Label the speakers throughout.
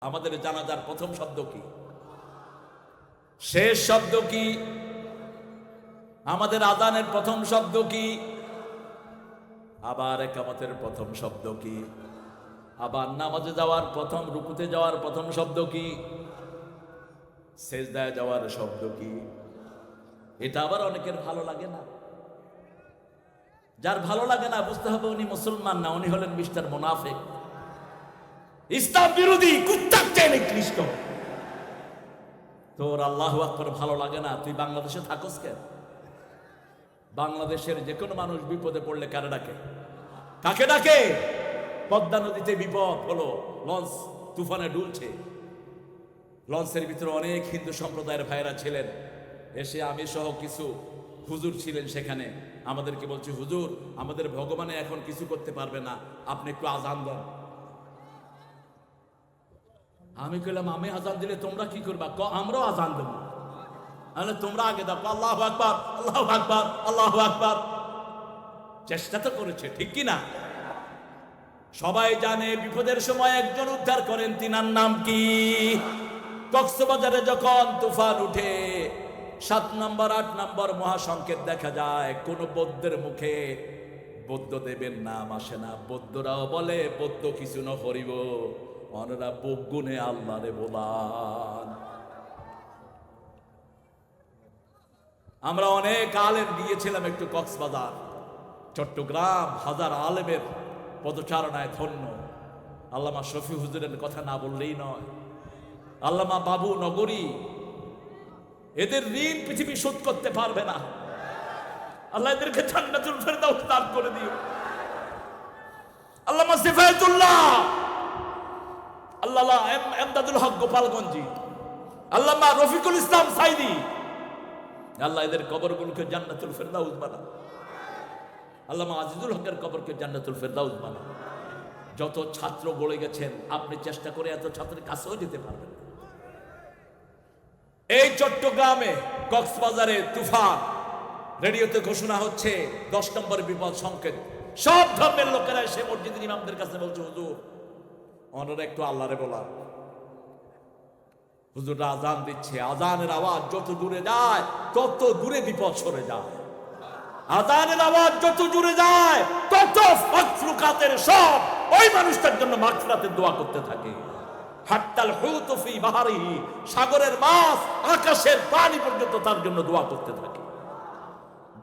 Speaker 1: আমাদের জানাজার প্রথম শব্দ কি? শেষ শব্দ কি? আমাদের আযানের প্রথম শব্দ কি? আবার ইকামতের প্রথম শব্দ কি? আবার নামাজে যাওয়ার প্রথম, রুকুতে যাওয়ার প্রথম শব্দ কি? সেজদায় যাওয়ার শব্দ কি? এটা আবার অনেকের ভালো লাগে না। যার ভালো লাগে না বুঝতে হবে উনি মুসলমান না, উনি হলেন মিস্টার মুনাফিক, ইসলাম বিরোধী, কুত্তার চেয়ে নিকৃষ্ট। তোর আল্লাহু আকবার ভালো লাগে না, তুই বাংলাদেশে থাকস কেন? বাংলাদেশের যে কোনো মানুষ বিপদে পড়লে কারে ডাকে? কাকে ডাকে? পদ্মা নদীতে বিপদ হলো, লঞ্চ তুফানে ডুলছে, লঞ্চের ভিতরে অনেক হিন্দু সম্প্রদায়ের ভাইরা ছিলেন, এসে আমি সহ কিছু হুজুর ছিলেন সেখানে, আমাদেরকে বলছে, হুজুর আমাদের ভগবানে এখন কিছু করতে পারবে না, আপনি একটু আজান দেন। আমি কইলাম, আমি আজান দিলে তোমরা কি করবা? আমরাও আজান দেব। আরে তোমরা আগে দাও, আল্লাহু আকবার, আল্লাহু আকবার, আল্লাহু আকবার। চেষ্টা তো করেছে, ঠিক কি না? সবাই জানে বিপদের সময় একজন উদ্ধার করেন, তিনার নাম কি? কক্সবাজারে যখন তুফান উঠে 7 নম্বর 8 নম্বর মহাসংকেত দেখা যায়, কোন বৌদ্ধের মুখে বৌদ্ধ দেবের নাম আসে না। বৌদ্ধরাও বলে বৌদ্ধ কিছু ন করিব, অনরা বগুনে আল্লাহরে বলান। আমরা অনেক আলেম গিয়েছিলাম একটু কক্সবাজার, চট্টগ্রাম, হাজার আলেমের পদচারণায় ধন্য। আল্লামা শফি হুজুরের কথা না বললেই নয়, আল্লামা বাবু নগরী, এদের ঋণ পৃথিবী শোধ করতে পারবে না। আল্লাহ এদেরকে জান্নাতুল ফেরদাউস দান করে দিও। আল্লামা সিফায়েতুল্লাহ, আল্লামা এমদাদুল হক গোপালগঞ্জি, আল্লামা রফিকুল ইসলাম সাইদি, আল্লাহ এদের কবরগুলোকে জান্নাতুল ফেরদাউস বানাও। আল্লামা আজিজুল হকের কবরকে জান্নাতুল ফেরদাউস বানাও। যত ছাত্র গড়ে গেছেন, আপনি চেষ্টা করে এত ছাত্রের কাছেও যেতে পারবেন। এই চট্টগ্রামে কক্সবাজারে তুফান, রেডিওতে ঘোষণা হচ্ছে 10 নম্বর বিপদ সংকেত। সব ধর্মের লোকেরা এসে মসজিদের ইমামদের কাছে বলছে, হুজুর ওনারা একটু আল্লাহরে বলা। হুজুররা আজান দিচ্ছে, আজানের আওয়াজ যত দূরে যায় তত দূরে বিপদ সরে যায়। আজানের আওয়াজ যত দূরে যায় তত মাগফিরাতের সব ওই মানুষটার জন্য মাগফিরাতের দোয়া করতে থাকে। হাত্তাল হুতু ফি বাহরিহি, সাগরের মাছ, আকাশের পানি পর্যন্ত তার জন্য দোয়া করতে থাকে।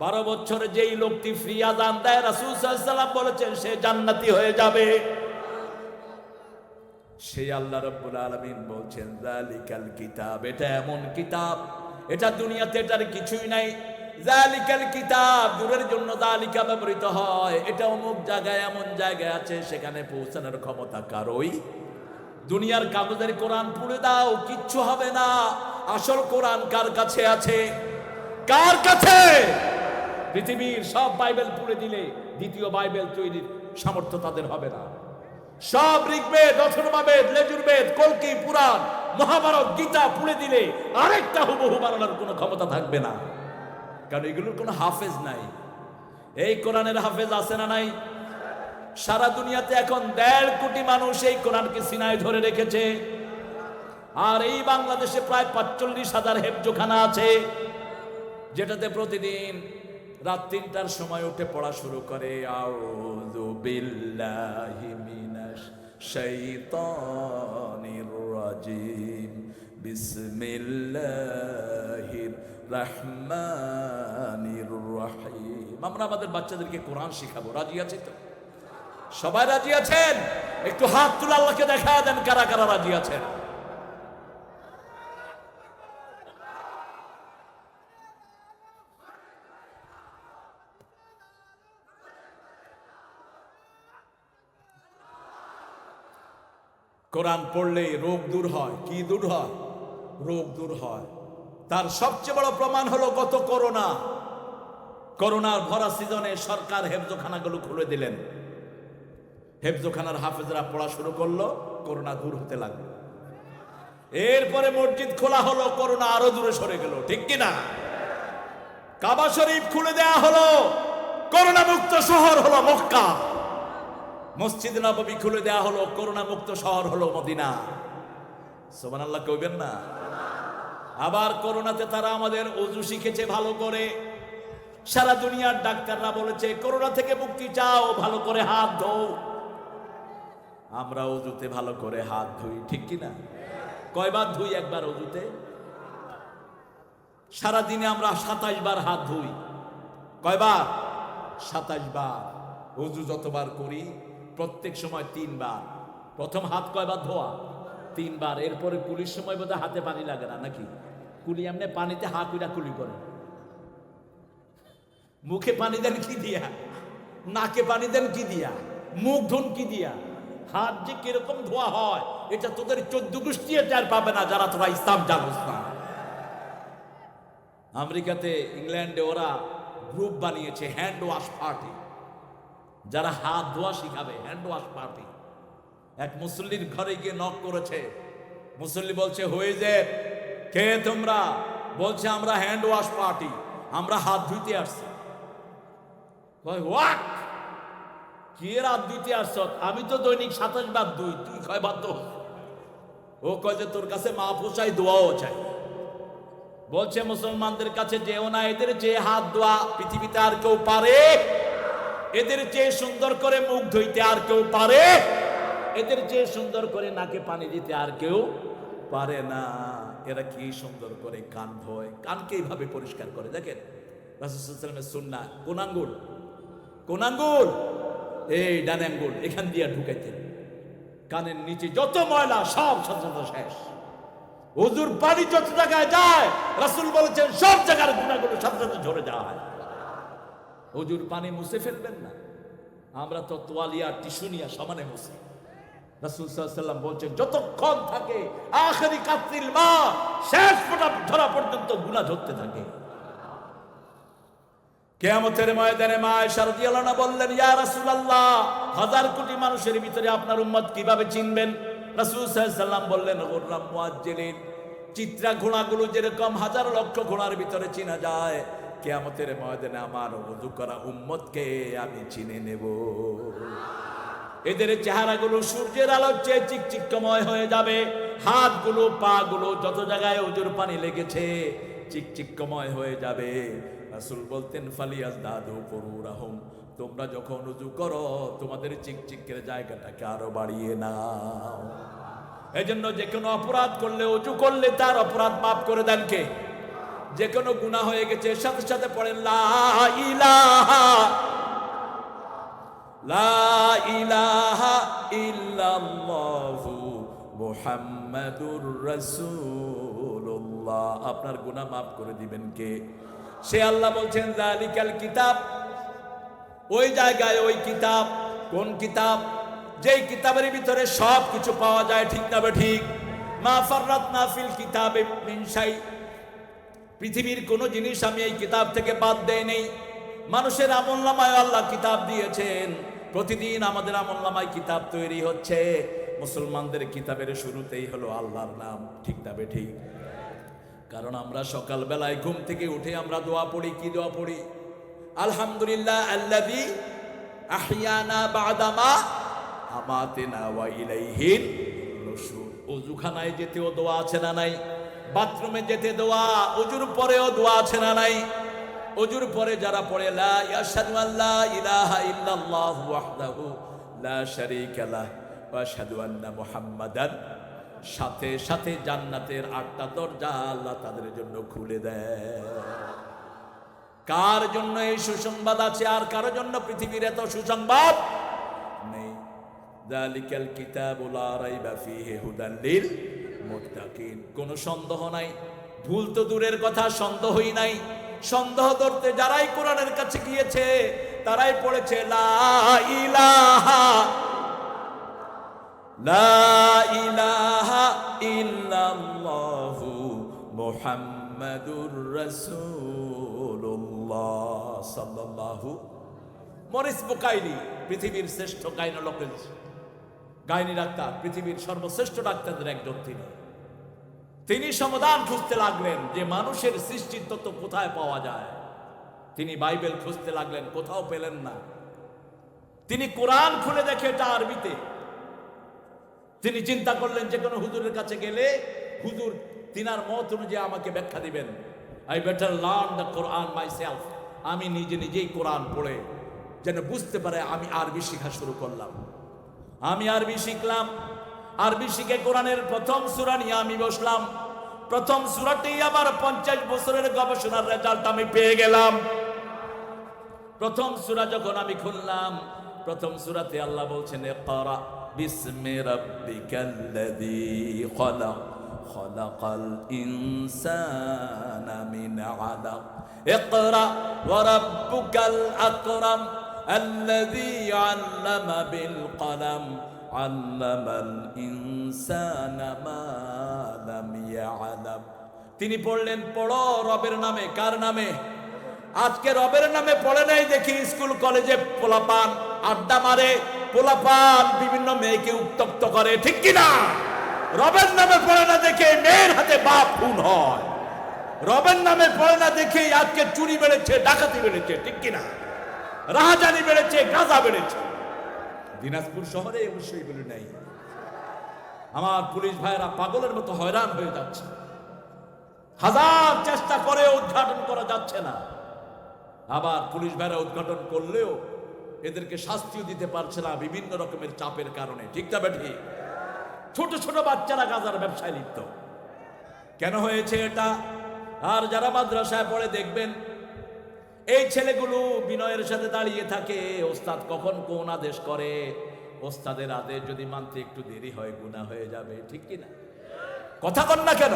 Speaker 1: 12 বছরে যেই লোকটি ফ্রি আযান দেয়, রাসূল সাল্লাল্লাহু আলাইহি ওয়াসাল্লাম বলেছেন সে জান্নাতি হয়ে যাবে। সেই আল্লাহ রাব্বুল আলামিন বলছেন, যালিকাল কিতাব, এটা এমন কিতাব, এটা দুনিয়াতে এটার কিছুই নাই। যালিকাল কিতাব, দূরের জন্য যালিকা ব্যবহৃত হয়, এটা অমুক জায়গায় এমন জায়গায় আছে, সেখানে পৌঁছানোর ক্ষমতা কারোই। দুনিয়ার কাগজের কোরআন পুড়ে দাও, কিচ্ছু হবে না। আসল কোরআন কার কাছে আছে? কার কাছে? পৃথিবীর সব বাইবেল পুড়ে দিলে দ্বিতীয় বাইবেল তৈরির সামর্থ্য তাদের হবে না। সব ঋগ্বেদ, অথর্ববেদ, লেজুরবেদ, কল্কি, পুরাণ, মহাভারত, গীতা পুড়ে দিলে আরেকটা হুবহু বানানোর কোনো ক্ষমতা থাকবে না, কারণ এগুলোর কোনো হাফেজ নাই। এই কোরআনের হাফেজ আছে না নাই? সারা দুনিয়াতে এখন 1.5 কোটি মানুষ এই কোরআনকে সিনায় ধরে রেখেছে। আর এই বাংলাদেশে প্রায় 45,000 হেফজোখানা আছে, যেটাতে প্রতিদিন রাত 3টার সময় উঠে পড়া শুরু করে, আউযু বিল্লাহি মিনাশ শাইতানির রাজিম, বিসমিল্লাহির রহমানির রহিম। আমরা আমাদের বাচ্চাদেরকে কোরআন শিখাবো, রাজি আছে তো? সবাই রাজি আছেন? একটু হাত তুলে আল্লাহকে দেখা দেন কারা কারা রাজি আছেন। কোরআন পড়লে রোগ দূর হয়। কি দূর হয়? রোগ দূর হয়। তার সবচেয়ে বড় প্রমাণ হলো গত করোনার ভরা সিজনে সরকার হেফজোখানাগুলো খুলে দিলেন। হেফজোখানার হাফেজরা পড়া শুরু করলো, করোনা দূর হতে লাগলো। এরপরে মসজিদ খোলা হলো, করোনা আরো দূরে সরে গেল, ঠিক কিনা? কাবা শরীফ খুলে দেয়া হলো, করোনা মুক্ত শহর হলো মক্কা। মসজিদ নববী খুলে দেয়া হলো, করোনা মুক্ত শহর হলো মদিনা। সুবহানাল্লাহ কইবেন না? আবার করোনাতে তারা আমাদের ওযু শিখেছে ভালো করে। সারা দুনিয়ার ডাক্তাররা বলেছে করোনা থেকে মুক্তি চাও, ভালো করে হাত ধোও। আমরা ওযুতে ভালো করে হাত ধুই, ঠিক কি না? কয়বার ধুই একবার ওযুতে? সারা দিনে আমরা 27 বার হাত ধুই। কয়বার? 27 বার। ওযু যতবার করি প্রত্যেক সময় 3 বার। প্রথম হাত কয়বার ধোয়া? 3 বার। এরপরে কুলির সময় বোধহয় হাতে পানি লাগে না নাকি? কুলি এমনি পানিতে হাত কইরা কুলি করে। মুখে পানি দেন কি দিয়া? নাকে পানি দেন কি দিয়া? মুখ ধুন কি দিয়া? হাত যে কিরকম ধোয়া হয় এটা তোদের 14 গোষ্ঠী টের পাবে না যারা তোরা ইসলাম জানোস না। আমেরিকাতে, ইংল্যান্ডে ওরা গ্রুপ বানিয়েছে হ্যান্ড ওয়াশ পার্টি, যারা হাত ধোয়া শিখাবে। Hand wash party. এক মুসল্লির ঘরে গিয়ে নক করেছে। মুসল্লি বলছে, হয়ে যে কে তোমরা? বলছে আমরা হ্যান্ড ওয়াশ পার্টি, আমরা হাত ধুইতে আসছি। হোয়াট? কি হাত ধুইতে আসছ? আমি তো দৈনিক 27 বার ধুই, তুই কয় বার ধোস? ও কয় যে তোর কাছে মাহফুজ চাই, দোয়াও চাই। বলছে মুসলমানদের কাছে যেও না, এদের যে হাত ধোয়া পৃথিবীতে আর কেউ পারে? এদের চেয়ে সুন্দর করে মুখ ধুইতে আর কেউ পারে? এদের চেয়ে সুন্দর করে নাকে পানি দিতে আর কেউ পারে না। এরা কি সুন্দর করে কান ধোয়, কানকে এইভাবে পরিষ্কার করে। দেখেন রাসূল সাল্লাল্লাহু আলাইহি ওয়াসাল্লামের সুন্নাহ, কোন আঙ্গুল? কোন আঙ্গুল? এই ডান আঙ্গুল, এখান দিয়ে ঢুকাইতেন। কানের নিচে যত ময়লা সব সাথে সাথে শেষ। ওযুর পানি যত জায়গায় যায় রাসূল বলেছেন সব জায়গার গুনাহগুলো সাথে সাথে ঝরে যায়। ওযুর পানি মুছে ফেলবেন না। আমরা তো তোয়ালিয়া টিস্যু নিয়ে সমানে মুছি। রাসূল সাল্লাল্লাহু আলাইহি ওয়াসাল্লাম বলছেন যতক্ষণ থাকে আখিরি কাতরিল মা, শেষ ফোঁটা ধরা পর্যন্ত গুনাহ ঝরতে থাকে। কিয়ামতের ময়দানে মা আয়েশা রাদিয়াল্লাহু আনহা বললেন, ইয়া রাসূলুল্লাহ, হাজার কোটি মানুষের ভিতরে আপনার উম্মত কিভাবে চিনবেন? রাসূল সাল্লাল্লাহু আলাইহি ওয়াসাল্লাম বললেন, গুররাম মুআজ্জিলিন, চিত্রা ঘোড়াগুলো যেরকম হাজার লক্ষ ঘোড়ার ভিতরে চিনা যায়, কিয়ামতের ময়দানে আমার ওযু করা উম্মতকে আমি চিনে নেব। এদের চেহারাগুলো সূর্যের আলোর চেয়ে চিকচিকময় হয়ে যাবে। হাতগুলো, পাগুলো যত জায়গায় ওযুর পানি লেগেছে চিকচিকময় হয়ে যাবে। রাসূল বলতেন, ফালিয়াজদাদু ফুরুরাহুম, তোমরা যখন ওযু করো তোমাদের চিকচিকের জায়গাটাকে আরো বাড়িয়ে নাও। এজন্য যে কোনো অপরাধ করলে, ওযু করলে তার অপরাধ মাফ করে দেন কে? যে কোনো গুনাহ হয়ে গেছে সাথে সাথে পড়েন লা ইলাহা লা ইলাহা ইল্লাল্লাহু মুহাম্মাদুর রাসূলুল্লাহ। আপনার গুনাহ মাফ করে দিবেন কে? সে আল্লাহ বলছেন যালিকাল কিতাব, ওই জায়গায় ওই কিতাব। কোন কিতাব? যেই কিতাবের ভিতরে সব কিছু পাওয়া যায়, ঠিক না ঠিক? মা ফাররাতনা ফিল কিতাবে মিন শাই, পৃথিবীর কোন জিনিস আমি এই কিতাব থেকে বাদ দেই নেই। মানুষের আমলনামায় আল্লাহ কিতাব দিয়েছেন, প্রতিদিন আমাদের আমলনামায় কিতাব তৈরি হচ্ছে। মুসলমানদের কিতাবের শুরুতেই হলো আল্লাহর নাম, ঠিক না ঠিক? কারণ আমরা সকাল বেলায় ঘুম থেকে উঠে আমরা দোয়া পড়ি। কি দোয়া পড়ি? আলহামদুলিল্লাহ আল্লাযী আহইয়ানা বা'দামা আমাতানা ওয়া ইলাইহিন নুশুর। ওযুখানায় যেতেও দোয়া আছে না নাই? বাথরুমে যেতে দোয়া, ওযুর পরেও দোয়া আছে না নাই? ওযুর পরে যারা পড়ে লা ইয়াশহাদু আল্লা ইলাহা ইল্লাল্লাহু ওয়াহদাহু লা শারীকা লাহু ওয়া আশহাদু আন্না মুহাম্মাদান, সাথে সাথে জান্নাতের 8টা দরজা আল্লাহ তাদের জন্য খুলে দেয়। কার জন্য এই সুসংবাদ আছে? আর কারো জন্য পৃথিবীর এত সুসংবাদ নেই। যালিকাল কিতাবু লা রাইবা ফীহি হুদাল লিল মুত্তাকিন। কোনো সন্দেহ নাই, ভুল তো দূরের কথা, সন্দেহই নাই। সন্দেহ ধরতে যারাই কোরআনের কাছে গিয়েছে তারাই পড়েছে লা ইলাহা লা ইলাহা ইল্লাল্লাহু মুহাম্মাদুর রাসূলুল্লাহ সাল্লাল্লাহু। মরিস বুকাইলি পৃথিবীর শ্রেষ্ঠ গাইনোলজিস্ট, গাইনি ডাক্তার, পৃথিবীর সর্বশ্রেষ্ঠ ডাক্তারদের একজন। তিনি সমাধান খুঁজতে লাগলেন যে মানুষের সৃষ্টির তত্ত্ব কোথায় পাওয়া যায়। তিনি বাইবেল খুঁজতে লাগলেন, কোথাও পেলেন না। তিনি কোরআন খুলে দেখে এটা আরবিতে, তিনি চিন্তা করলেন যে কোনো হুজুরের কাছে গেলে হুজুর তিনার মত অনুযায়ী আমাকে ব্যাখ্যা দিবেন। I better learn the Quran my self. আমি নিজেই কোরআন পড়ে যেন বুঝতে পারে। আমি আরবি শেখা শুরু করলাম। আমি আরবি শিখলাম। আরবি শিখে কোরআনের প্রথম সূরা নিয়ে আমি বসলাম। প্রথম সূরাতেই আবার 50 বছরের গবেষণার রেজাল্ট আমি পেয়ে গেলাম। প্রথম সূরা যখন আমি খুললাম, প্রথম সূরাতে আল্লাহ বলছেন ইকরা বিসমি রাব্বিকাল্লাযী খলাক খলাকাল ইনসানা মিন আলাক ইকরা ওয়া রাব্বুকাল আকরাম আল্লাযী আল্লামা বিল কলম আল্লামাল ইনসানা মা লাম ইয়ালাম। তিনি পড়লেন, পড়ো রবের নামে। কার নামে? আজকে রবের নামে পড়ে নাই দেখি স্কুল কলেজে পোলাপান আড্ডা মারে, পোলাপান বিভিন্ন মেয়েকে উত্তপ্ত করে, ঠিক কিনা? রবের নামে পড়ে না দেখে মেয়ের হাতে বাপ খুন হয়। রবের নামে পড়ে না দেখে আজকে চুরি বেড়েছে, ডাকাতি বেড়েছে, ঠিক কিনা? রাহাজানি বেড়েছে, গাঁজা বেড়েছে। দিনাজপুর শহরে অবশ্যই বলে নাই। আমার পুলিশ ভাইরা পাগলের মতো হয়রান হয়ে যাচ্ছে। হাজার চেষ্টা করে উদ্ঘাটন করা যাচ্ছে না। আবার পুলিশ ভাইরা উদ্ঘাটন করলেও এদেরকে শাস্তিও দিতে পারছে না বিভিন্ন রকমের চাপের কারণে, ঠিক না বেঠি? ছোট ছোট বাচ্চারা গাঁজার ব্যবসায় লিপ্ত। কেন হয়েছে এটা? আর যারা মাদ্রাসায় পড়ে দেখবেন এই ছেলেগুলো বিনয়ের সাথে দাঁড়িয়ে থাকে, ওস্তাদ কখন কোন আদেশ করে, ওস্তাদের আদেশ যদি মানতে একটু দেরি হয় গুনাহ হয়ে যাবে, ঠিক কিনা? কথা কন না কেন?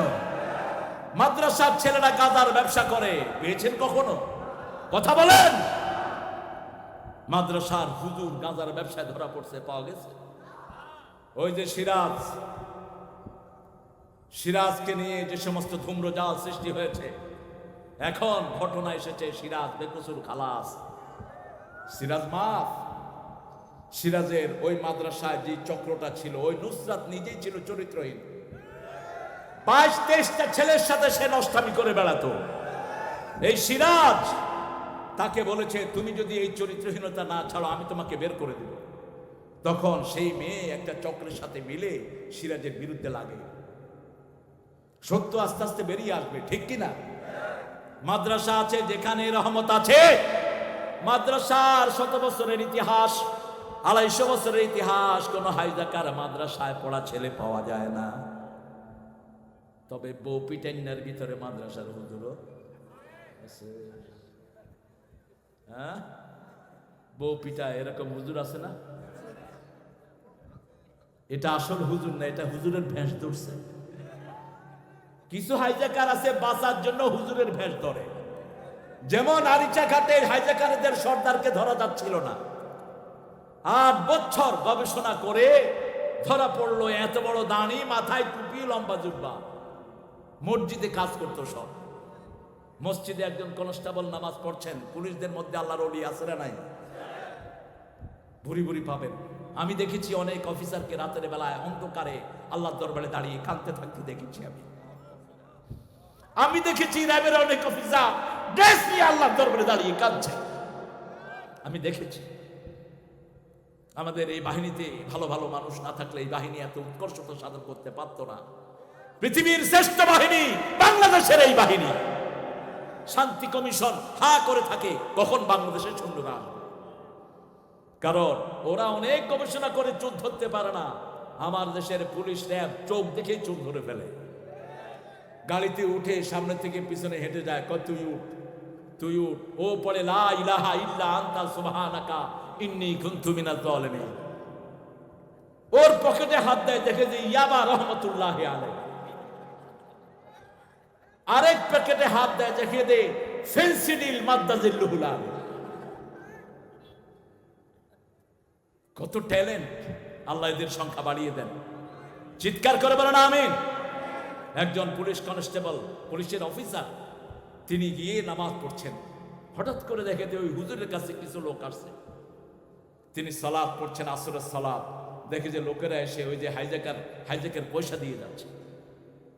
Speaker 1: মাদ্রাসার ছেলেরা গাঁজার ব্যবসা করে, পেয়েছেন কখনো? কথা বলেন। মাদ্রাসার হুজুর গাঁজার ব্যবসায় ধরা পড়ছে, পাওয়া গেছে। ওই যে সিরাজকে নিয়ে যে সমস্ত ধূম্রজাল সৃষ্টি হয়েছে, এখন ঘটনা এসেছে সিরাজ বেকসুর খালাস, সিরাজ মাফ। সিরাজের ওই মাদ্রাসায় যে চক্রটা ছিল, ওই নুসরাত নিজেই ছিল চরিত্রহীন। 22-23টা ছেলের সাথে সে নষ্টামি করে বেড়াতো। এই সিরাজ তাকে বলেছে, তুমি যদি এই চরিত্রহীনতা না ছাড়ো আমি তোমাকে বের করে দেব। তখন সেই মেয়ে একটা চক্রের সাথে মিলে সিরাজের বিরুদ্ধে লাগে। সত্য আস্তে আস্তে বেরিয়ে আসবে, ঠিক কিনা? মাদ্রাসা আছে যেখানে রহমত আছে। মাদ্রাসার 100 বছরের ইতিহাস, 250 বছরের ইতিহাস, কোন হাইজাকার মাদ্রাসায় পড়া ছেলে পাওয়া যায় না। তবে বউপিটাইনার ভিতরে মাদ্রাসার হুজুরও আছে। হ্যাঁ, বউপিটা এরকম হুজুর আছে না? এটা আসল হুজুর না, এটা হুজুরের ভেষ ধরছে। কিছু হাইজাকার আছে বাঁচার জন্য হুজুরের ভেষ ধরে। যেমন আরিচা ঘাটে হাইজাকারদের সর্দারকে ধরা যাচ্ছিল না, 8 বছর গবেষণা করে ধরা পড়লো। এত বড় দাঁড়ি, মাথায় টুপি, লম্বা জুব্বা, মসজিদে কাজ করতো সব। মসজিদে একজন কনস্টেবল নামাজ পড়ছেন। পুলিশদের মধ্যে আল্লাহর ওলি আছে না নাই? ভুরি ভুরি পাবেন। আমি দেখেছি অনেক অফিসারকে রাতের বেলায় অন্ধকারে আল্লাহর দরবারে দাঁড়িয়ে কাঁদতে থাকতে দেখেছি। আমি দেখেছি র্যাবের অনেক অফিসার ড্রেস নিয়ে আল্লাহর দরবারে দাঁড়িয়ে কাঁদছে। আমি দেখেছি। আমাদের এই বাহিনীতে ভালো ভালো মানুষ না থাকলে এই বাহিনী এত উৎকর্ষতা সাধন করতে পারত না। পৃথিবীর শ্রেষ্ঠ বাহিনী বাংলাদেশের এই বাহিনী। শান্তি কমিশন হা করে থাকে কখন বাংলাদেশে সৈন্যরা আসবে, কারণ ওরা অনেক গবেষণা করে চোখ ধরতে পারে না। আমার দেশের পুলিশ র্যাব চোখ দেখে চোখ ধরে ফেলে। গাড়িতে উঠে সামনে থেকে পিছনে হেঁটে যায়, কয় তুই উঠ। ও পড়ে লা ইলাহা ইল্লা আনতা সুবহানাকা ইন্নী কুনতু মিনাজ জালিমিন। ওর পকেটে হাত দেয়, দেখে যে ইয়াবা রহমাতুল্লাহি আলাইহি। আরেক প্যাকেটে হাত দেয়, দেখে দে ফেন্সিডিল মাদ্দাজিল্লুহুল আলী। কত ট্যালেন্ট! আল্লাহ এদের সংখ্যা বাড়িয়ে দেন। চিৎকার করে বলেন আমিন। একজন পুলিশ কনস্টেবল, পুলিশের অফিসার, তিনি গিয়ে নামাজ পড়ছেন। হঠাৎ করে দেখে যে ওই হুজুরের কাছে কিছু লোক আসছে। তিনি সালাত পড়ছেন, আসরের সালাত। দেখে যে লোকেরা এসে ওই যে হাইজ্যাকের পয়সা দিয়ে যাচ্ছে।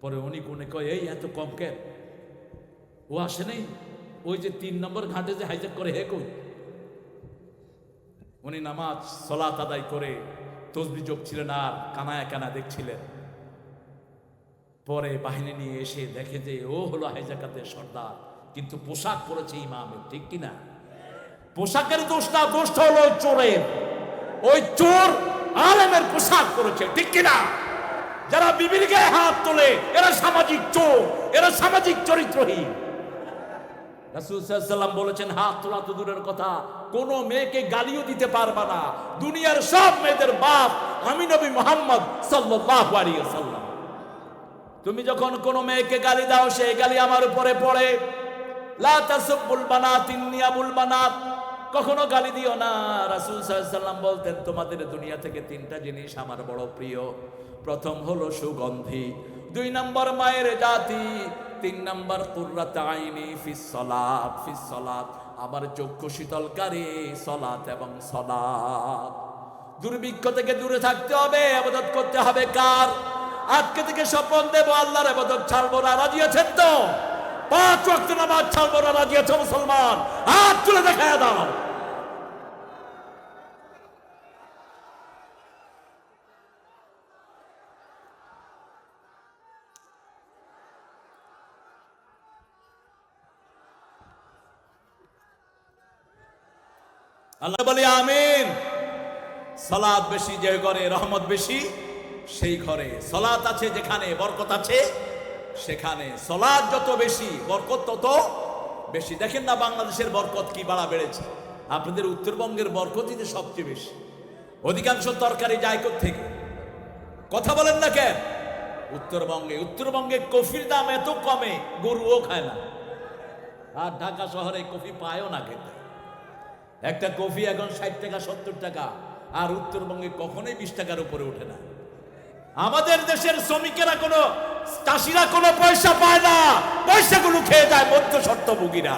Speaker 1: পরে উনি কোনে কয়, এই এত কম কেন? ও আসে নেই? ওই যে 3 নম্বর ঘাটে যে হাইজ্যাক করে, হে কই? উনি নামাজ সালাত আদায় করে তসবিহ জপছিলেন আর কানায় কানা দেখছিলেন। পরে বাহিনী নিয়ে এসে দেখে যে ও হলো হাইজাকাতের সর্দার, কিন্তু পোশাক পরেছে ইমামের, ঠিক কিনা? পোশাকের দোষ না, দোষটা হলো চোরের। ওই চোর আলেমের পোশাক পরেছে, ঠিক কিনা? যারা বিবির গায়ে হাত তোলে এরা সামাজিক চোর, এরা সামাজিক চরিত্রহীন। রাসূল সাল্লাল্লাহু আলাইহি ওয়াসাল্লাম বলেছেন, হাত তোলা তো দূরের কথা, কোন মেয়েকে গালিও দিতে পারবা না। দুনিয়ার সব মেয়েদের বাপ আমি নবী মুহাম্মদ সাল্লাল্লাহু আলাইহি ওয়াসাল্লাম। তুমি যখন কোন মেয়েকে গালি দাও, সেই গালি আমার উপরে পড়ে। লা তাসুবুল বানাত ইন্নী আবুল বানাত, কখনো গালি দিও না। রাসূল সাল্লাল্লাহু আলাইহি ওয়াসাল্লাম বলতেন, তোমাদের দুনিয়া থেকে তিনটা জিনিস আমার বড় প্রিয়। প্রথম হলো সুগন্ধি, 2 নম্বর মায়ের জাতি, 3 নম্বর কুররাত আইনি ফিস সালাত, ফিস সালাত, আমার চক্ষু শীতলকারী সালাত এবং সালাত। দুর্ভিক্ষ থেকে দূরে থাকতে হবে, ইবাদত করতে হবে কার? আজকে থেকে স্বপন দেব আল্লাহর ইবাদত ছাড়বো না। রাজি আছেন তো? 5 ওয়াক্ত নামাজ ছাড়বো না। রাজি আছো মুসলমান? হাত তুলে দেখায় দাও। আল্লাহ বলে আমিন। সালাত বেশি যে ঘরে, রহমত বেশি সেই ঘরে। সালাত আছে যেখানে, বরকত আছে সেখানে। সালাত যত বেশি, বরকত তত বেশি। দেখেন না বাংলাদেশের বরকত কি বাড়া বেড়েছে। আপনাদের উত্তরবঙ্গের বরকতই যে সবচেয়ে বেশি। অধিকাংশ তরকারি যায় থেকে, কথা বলেন না কেন? উত্তরবঙ্গে কফির দাম এত কমে গরুও খায় না। আর ঢাকা শহরে কফি পায়ও না খেতে। একটা কফি এখন 60 টাকা 70 টাকা, আর উত্তরবঙ্গে কখনোই 20 টাকার উপরে ওঠে না। আমাদের দেশের শ্রমিকেরা কোনো, চাষিরা কোনো পয়সা পায় না, পয়সাগুলো খেয়ে যায় মধ্যস্বত্বভোগীরা।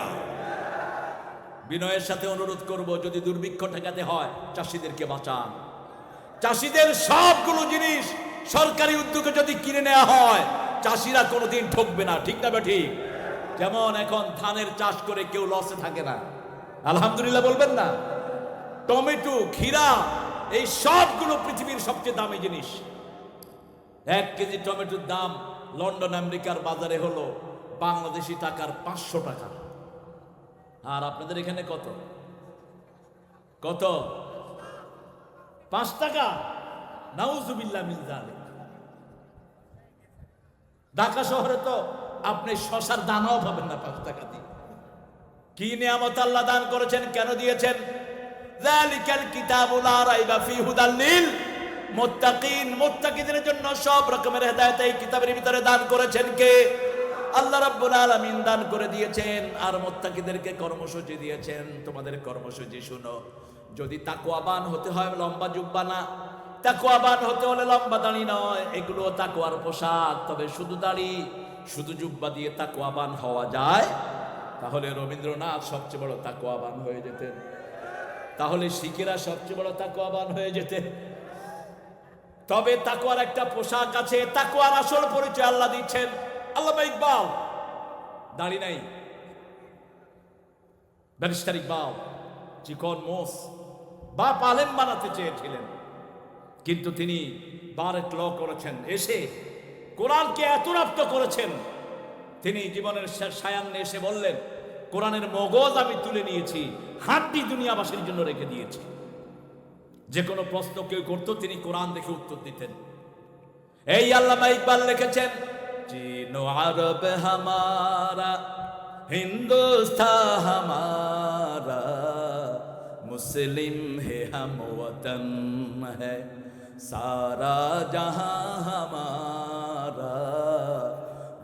Speaker 1: বিনয়ের সাথে অনুরোধ করব, যদি দুর্ভিক্ষ ঠেকাতে হয় চাষিদেরকে বাঁচান। চাষিদের সবগুলো জিনিস সরকারি উদ্যোগে যদি কিনে নেওয়া হয়, চাষিরা কোনোদিন ঠকবে না, ঠিক না? ঠিক যেমন এখন ধানের চাষ করে কেউ লসে থাকে না, আলহামদুলিল্লাহ বলবেন না? টমেটো, ক্ষীরা, এই সবগুলো পৃথিবীর সবচেয়ে দামি জিনিস। 1 কেজি টমেটোর দাম লন্ডন আমেরিকার বাজারে হলো বাংলাদেশি টাকার 500 টাকা। আর আপনাদের এখানে কত? কত? 5 টাকা? নাউজুবিল্লাহ মিন যালিক। ঢাকা শহরে তো আপনি শশার দানাও পাবেন না 5 টাকা দিয়ে। কি নিয়ামত আল্লাহ দান করেছেন, কেন দিয়েছেন? যালিকাল কিতাবু লা রাইবা ফীহি হুদাল লিল মুত্তাকিন, মুত্তাকিদের জন্য সব রকমের হেদায়েত এই কিতাবের ভিতরে দান করেছেন কে? আল্লাহ রাব্বুল আলামিন দান করে দিয়েছেন। আর মুত্তাকিদেরকে কর্মসূচি দিয়েছেন। তোমাদের কর্মসূচি শুনো, যদি তাকওয়াবান হতে হয় লম্বা জুব্বা না, তাকওয়াবান হতে হলে লম্বা দাড়ি নয়, এগুলো তাকওয়ার পোশাক। তবে শুধু দাড়ি শুধু জুব্বা দিয়ে তাকওয়াবান হওয়া যায়? তাহলে রবীন্দ্রনাথ সবচেয়ে বড় তাকওয়াবান হয়ে যেতেন, তাহলে শিখেরা সবচেয়ে বড় তাকওয়াবান হয়ে যেতেন। তবে তাকওয়ার একটা পোশাক আছে, তাকওয়ার আসল পরিচয় আল্লাহ দিচ্ছেন। আল্লামা ইকবাল, দাড়ি নাই, ব্যারিস্টার ইকবাল, চিকন মোস, বাপ আলেম বানাতে চেয়েছিলেন, কিন্তু তিনি বারেক ল করেছেন। এসে কোরআনকে এত রপ্ত করেছেন, তিনি জীবনের সায়ান্নে এসে বললেন, কোরআনের মগজ আমি তুলে নিয়েছি, হাড্ডি দুনিয়াবাসীর জন্য রেখে দিয়েছি। যে কোনো প্রশ্ন কেউ করতো, তিনি কোরআন দেখে উত্তর দিতেন। এই আল্লামা ইকবাল লিখেছেন, চীনো আরব হামারা, হিন্দুস্তান হামারা, মুসলিম হে হাম ওয়াতন হ্যায়, সারা জাহাं हमारा,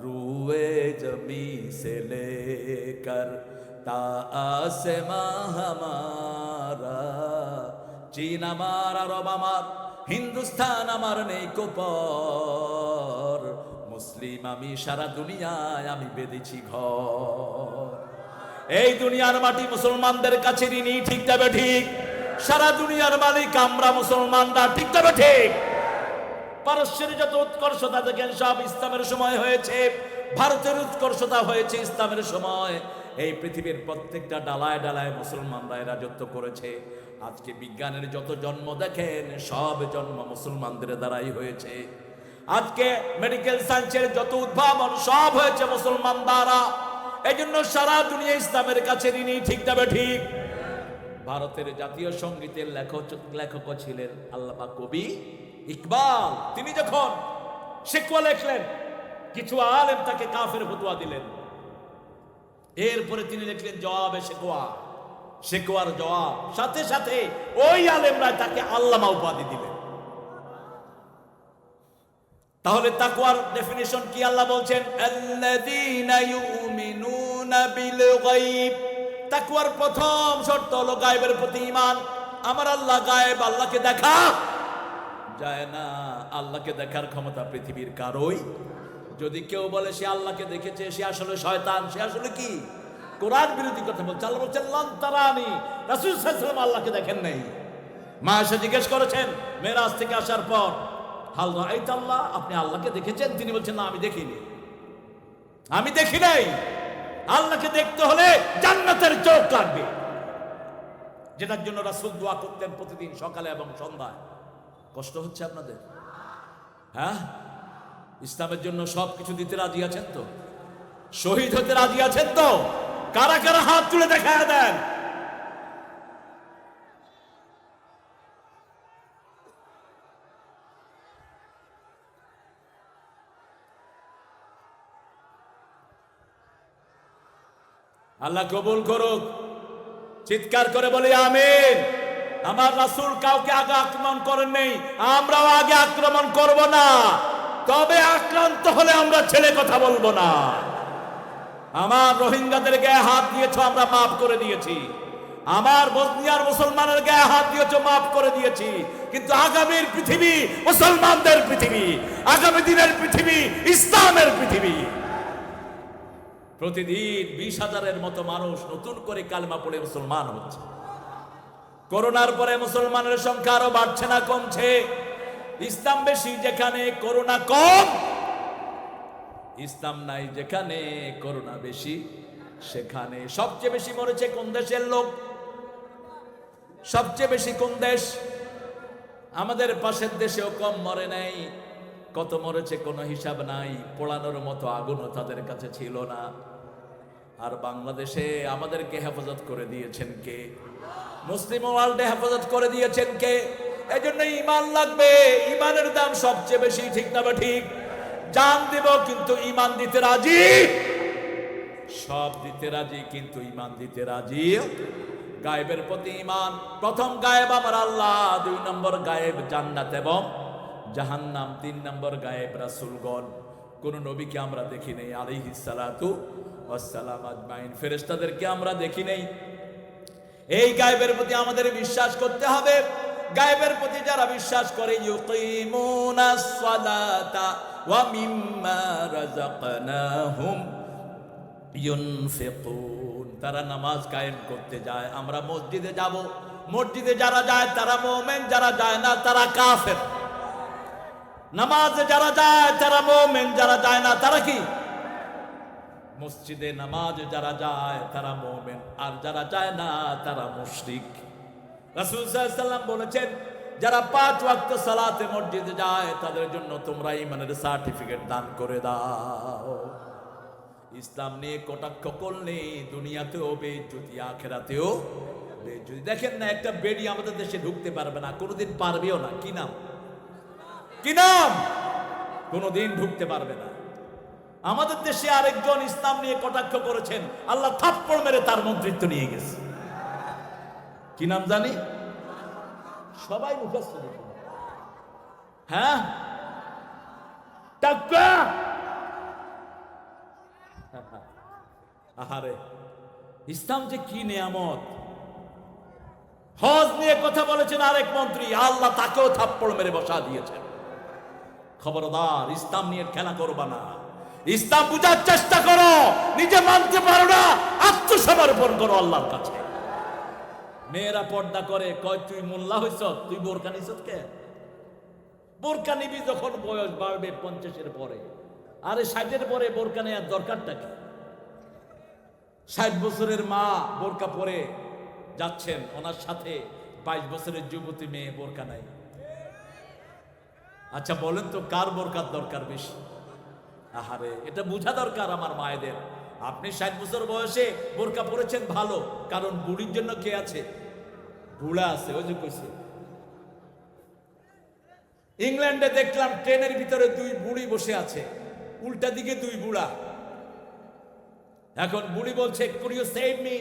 Speaker 1: रूए जमी से लेकर ता आसमां हमारा। चीन আমার, আরব আমার, হিন্দুস্তান আমার নেই কোপর, মুসলিম আমি সারা দুনিয়ায় আমি বেঁধেছি ঘর। এই দুনিয়ার মাটি মুসলমানদের কাছে ঋণী, ঠিক তবে ঠিক। সারা দুনিয়ার মালিক আমরা মুসলমানরা, ঠিক তবে ঠিক। পারস্যের যত উৎকর্ষতা দেখেন সব ইসলামের সময় হয়েছে। ভারতের উৎকর্ষতা হয়েছে ইসলামের সময়। এই পৃথিবীর প্রত্যেকটা ডালায় ডালায় মুসলমানরা রাজত্ব করেছে। আজকে বিজ্ঞানের যত জন্ম দেখেন সব জন্ম মুসলমানদের দ্বারাই হয়েছে। আজকে মেডিকেল সায়েন্সের যত উদ্ভাবন সব হয়েছে মুসলমান দ্বারা। এই জন্য সারা দুনিয়া ইসলামের কাছে ঋণী, ঠিক তবে ঠিক। ভারতের জাতীয় সঙ্গীতের লেখক ছিলেন আল্লামা কবি ইকবাল। তিনি যখন শিকওয়া লিখলেন, কিছু আলেম তাকে কাফের ফতোয়া দিলেন। এরপরে তিনি লিখলেন জবাবে শিকওয়া, শিকওয়ার জবাব, সাথে সাথে ওই আলেমরা তাকে আল্লামা উপাধি দিলেন। তাহলে তাকওয়ার ডেফিনিশন কি? আল্লাহ বলছেন আল্লাযীনা ইউমিনুনা বিল গায়ব। তাকওয়ার প্রথম শর্ত হলো গায়েবের প্রতি ঈমান। আমার আল্লাহ গায়েব, আল্লাহকে দেখা যায় না। আল্লাহকে দেখার ক্ষমতা পৃথিবীর কারোই। যদি কেউ বলে সে আল্লাহকে দেখেছে, সে আসলে শয়তান, সে আসলে কি কোরআন বিরোধী কথা বলছে। আল্লাহ বলছেন লান তারানি, রাসূল সাল্লাল্লাহু আলাইহি ওয়াসাল্লাম আল্লাহকে দেখেন নাই। মা এসে জিজ্ঞেস করেছেন মেরাজ থেকে আসার পর, হাল রাআইতা আল্লাহ, আপনি আল্লাহকে দেখেছেন? তিনি বলছেন না, আমি দেখিনি, আমি দেখি নাই। আল্লাহকে দেখতে হলে জান্নাতের চোখ লাগবে, যেটার জন্য রাসূল দোয়া করতেন প্রতিদিন সকালে এবং সন্ধ্যায়। কষ্ট হচ্ছে আপনাদের? হ্যাঁ, ইসলামের জন্য সবকিছু দিতে রাজি আছেন তো? শহীদ হতে রাজি আছেন তো? কারা কারা হাত তুলে দেখা দেন। আল্লাহ কবুল করুক। চিৎকার করে বলি আমিন। আমার রাসূল কাউকে আগে আক্রমণ করেন নাই, আমরাও আগে আক্রমণ করব না। তবে আক্রান্ত হলে আমরা ছেড়ে কথা বলবো না। আমার রোহিঙ্গাদের গায়ে হাত দিয়েছো, আমরা মাফ করে দিয়েছি। আমার বসনিয়ার মুসলমানের গায়ে হাত দিয়েছো, মাফ করে দিয়েছি। কিন্তু আগামীর পৃথিবী মুসলমানদের পৃথিবী, আগামী দিনের পৃথিবী ইসলামের পৃথিবী। প্রতিদিন 20,000-এর মতো মানুষ নতুন করে কালেমা পড়ে মুসলমান হচ্ছে। করোনার পরে মুসলমানের সংখ্যা আরো বাড়ছে না কমছে? ইসলাম বেশি যেখানে করোনা কম, ইসলাম নাই যেখানে করোনা বেশি সেখানে। সবচেয়ে বেশি মরেছে কোন দেশের লোক? সবচেয়ে বেশি কোন দেশ? আমাদের পাশের দেশেও কম মরে নাই। কত মরেছে কোনো হিসাব নাই। পোড়ানোর মতো আগুনও তাদের কাছে ছিল না। আর বাংলাদেশে আমাদেরকে হেফাজত করে দিয়েছেন কে? মুসলিম ওয়ার্ল্ডে হেফাজত করে দিয়েছেন কে? এই জন্য ঈমান লাগবে। ঈমানের দাম সবচেয়ে বেশি, ঠিক না? ঠিক। জান দিব কিন্তু ঈমান দিতে রাজি, সব দিতে রাজি কিন্তু ঈমান দিতে রাজি। গায়েবের প্রতি ঈমান। প্রথম গায়েব আমার আল্লাহ, 2 নম্বর গায়েব জান্নাত এবং জাহান্নাম, 3 নম্বর গায়েব রাসূলগণ। কোন নবীকে আমরা দেখি নাই আলাইহিস সালাতু ওয়াস সালাম আজমাইন। ফেরেশতাদেরকে আমরা দেখি নাই। এই গায়েবের প্রতি আমাদের বিশ্বাস করতে হবে। গায়েবের প্রতি যারা বিশ্বাস করে, ইউকিমুনাস সালাতা ওয়া মিম্মা রাযাকনাহুম ইউনফিকুন, তারা নামাজ কায়েম করতে যায়। আমরা মসজিদে যাব, মসজিদে যারা যায় তারা মুমিন, যারা যায় না তারা কাফের। নামাজে যারা যায় তারা মুমিন, যারা যায় না তারা কি? মসজিদে নামাজে যারা যায় তারা মুমিন, আর যারা যায় না তারা মুশরিক। রাসূল সাল্লাল্লাহু আলাইহি ওয়াসাল্লাম বলেছেন, যারা 5 ওয়াক্ত সালাতে মসজিদে যায় তাদের জন্য তোমরা ঈমানের সার্টিফিকেট দান করে দাও। ইসলাম নিয়ে কটাক্ষ করলে দুনিয়াতেও বেইজ্জতি, আখিরাতেও বেইজ্জতি। দেখেন না, একটা বেডি আমাদের দেশে ঢুকতে পারবে না, কোনোদিন পারবেও না। কি নাম? কি নাম? কোনোদিন ঢুকতে পারবে না। আমাদের দেশে আরেকজন ইসলাম নিয়ে কটাক্ষ করেছেন, আল্লাহ থাপ্পড় মেরে তার মন্ত্রিত্ব নিয়ে গেছে। কি নাম জানি? সবাই মুখস্থ। হ্যাঁ, টাকা। আহারে, ইসলাম যে কি নিয়ামত। হজ নিয়ে কথা বলেছেন আরেক মন্ত্রী, আল্লাহ তাকেও থাপ্পড় মেরে বসা দিয়েছেন। খবরদার, ইসলাম নিয়ে খেলা করবা না। ইসলাম বুঝার চেষ্টা করো। নিজে মানতে পারো না, আত্মসমর্পণ করো আল্লাহর কাছে। মেয়েরা পর্দা করে, কয় তুই মোল্লা হইছ, তুই বোরকা নিছ কে? বোরকা নিবি যখন বয়স বাড়বে 50-এর পরে। আরে 60-এর পরে বোরকা নেওয়ার দরকারটা কি? 60 বছরের মা বোরকা পরে যাচ্ছেন, ওনার সাথে 22 বছরের যুবতী মেয়ে বোরকা নাই। আচ্ছা বলেন তো কার বোরকার দরকার বেশি? আহারে, এটা বোঝা দরকার আমার মায়েদের। আপনি 60 বছর বয়সে বোরকা পরেছেন ভালো, কারণ বুড়ির জন্য কে আছে? বুড়া আছে। ওই যে কইছে ইংল্যান্ডে দেখলাম ট্রেনের ভিতরে 2 বুড়ি বসে আছে, উল্টা দিকে 2 বুড়া। এখন বুড়ি বলছে, could you save me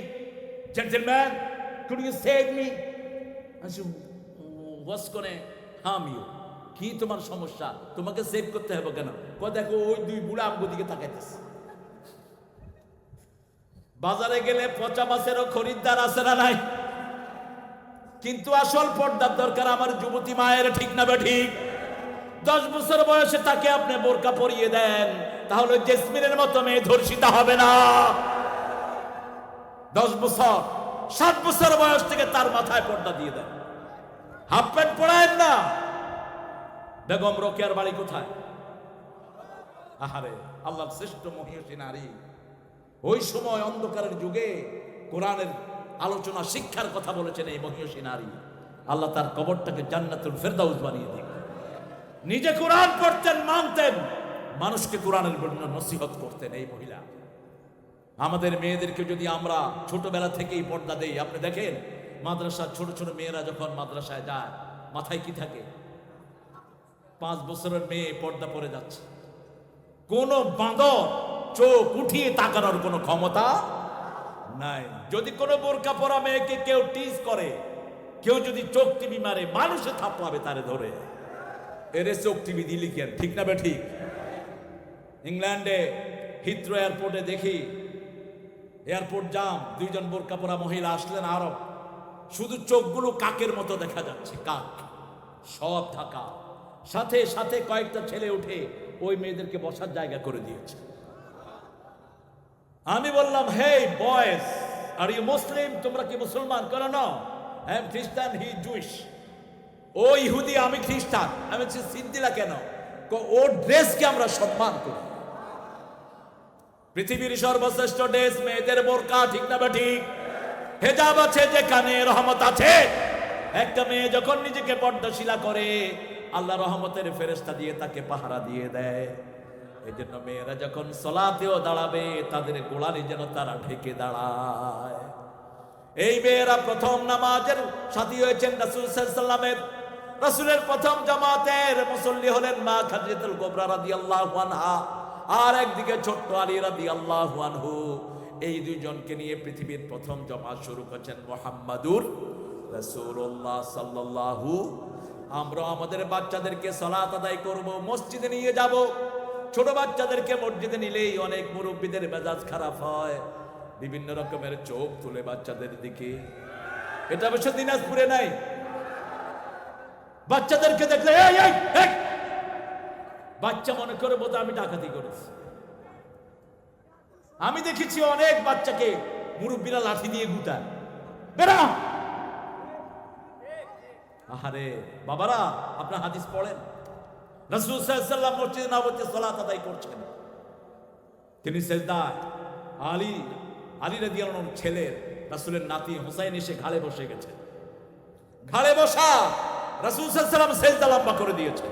Speaker 1: gentleman, could you save me? what's gonna harm you? কি তোমার সমস্যা? তোমাকে সেভ করতে হবে কেন? দেখো ওই 2 বুড়া আমগো দিকে তাকাইতেছে। বাজারে গেলে পচা মাছেরও খরিদ্দার আছে না নাই? কিন্তু আসল পর্দার দরকার আমার যুবতী মায়ের, ঠিক না ঠিক? 10 বছর বয়সে তাকে আপনি বোরকা পরিয়ে দেন, তাহলে জেসমিনের মতো মেয়ে ধর্ষিতা হবে না। 10 বছর 7 বছর বয়স থেকে তার মাথায় পর্দা দিয়ে দেন, হাফ প্যান্ট পরায়েন না। বেগম রোকেয়ার বাড়ি কোথায়? আহারে, আল্লাহর শ্রেষ্ঠ মহিষী নারী। ওই সময় অন্ধকারের যুগে কোরআনের আলোচনা শিক্ষার কথা বলেছেন এই মহিষী নারী। আল্লাহ তার কবরটাকে জান্নাতুল ফেরদাউস বানিয়ে দিন। নিজে কোরআন পড়তেন, মানতেন, মানুষকে কোরআনের নসিহত করতেন এই মহিলা। আমাদের মেয়েদেরকে যদি আমরা ছোটবেলা থেকেই পর্দা দেই, আপনি দেখেন মাদ্রাসার ছোট ছোট মেয়েরা যখন মাদ্রাসায় যায়, মাথায় কি থাকে? 5 বছরের মেয়ে পর্দা পরে যাচ্ছে, কোন বাঁদর চোখ উঠিয়ে তাকানোর কোনো ক্ষমতা নাই। যদি কোনো বোরকা পরা মেয়েকে কেউ টিজ করে, কেউ যদি চোখ টিভি মারে, মানুষে থাপড়াবে তারে ধরে। এরে চোখ টিভি দিলি কেন? ঠিক না বে ঠিক? ইংল্যান্ডে হিথ্রো এয়ারপোর্টে দেখি এয়ারপোর্ট জাম, 2 জন বোরকা পরা মহিলা আসলেন আরব, শুধু চোখগুলো কাকের মতো দেখা যাচ্ছে, কাক সব ঢাকা। সাথে সাথে কয়েকটা ছেলে উঠে ওই মেয়েদেরকে বসার জায়গা করে দিয়েছে। আমি বললাম, হে বয়েজ, আর ইউ মুসলিম? তোমরা কি মুসলমান? করো না, আই এম খ্রিস্টান, হি জুইশ। ও ইহুদি, আমি খ্রিস্টান। আমি বলছি সিদ্দিলা কেন? ওর ড্রেসকে আমরা সম্মান করি। পৃথিবীর সর্বশ্রেষ্ঠ ড্রেস মেয়েদের বোরকা, ঠিক না ঠিক? হেজাব আছে যেখানে রহমত আছে। একটা মেয়ে যখন নিজেকে পর্দাশীলা করে, আল্লাহ রহমতের ফেরেশতা দিয়ে তাকে পাহারা দিয়ে দেয়। এই জন্য মেয়েরা যখন সলাতেও দাঁড়াবে, তাদের গোড়ালি যেন তারা ঢেকে দাঁড়ায়। এই মেয়েরা প্রথম নামাজের সাথী হয়েছেন রাসূল সাল্লাল্লাহু আলাইহি ওয়াসাল্লামের। রাসূলের প্রথম জামাতের মুসল্লি হলেন মা খাদিজাতুল কুবরা রাদিয়াল্লাহু আনহা, আর একদিকে ছোট্ট আলী রাদিয়াল্লাহু আনহু। এই 2 জনকে নিয়ে পৃথিবীর প্রথম জামাত শুরু করেছেন মুহাম্মাদুর রাসূলুল্লাহ সাল্লাল্লাহু। আমরা আমাদের বাচ্চাদেরকে সালাত আদায় করব, মসজিদে নিয়ে যাব। ছোট বাচ্চাদেরকে মসজিদে নিলেই অনেক মুরব্বীদের মেজাজ খারাপ হয়, বিভিন্ন রকমের চোখ তুলে বাচ্চাদের দিকে। এটা অবশ্য দিনাজপুরে নাই। বাচ্চাদেরকে দেখলে এই এই এই, বাচ্চা মনে করে বোধ আমি ডাকাতি করেছি। আমি দেখেছি অনেক বাচ্চাকে মুরব্বীরা লাঠি দিয়ে গুতায়, বেরা। আহারে বাবারা, আপনার হাদিস পড়েন, রাসূল সাল্লাল্লাহু আলাইহি ওয়াসাল্লাম মসজিদে নববীতে সালাত আদায় করছেন। তিনি সিজদায়, আলী রাদিয়াল্লাহু আনহুর ছেলে রাসূলের নাতি হুসাইন এসে ঘাড়ে বসে গেছে। ঘাড়ে বসা রাসূল সাল্লাল্লাহু আলাইহি ওয়াসাল্লাম সিজদা লম্বা করে দিয়েছেন।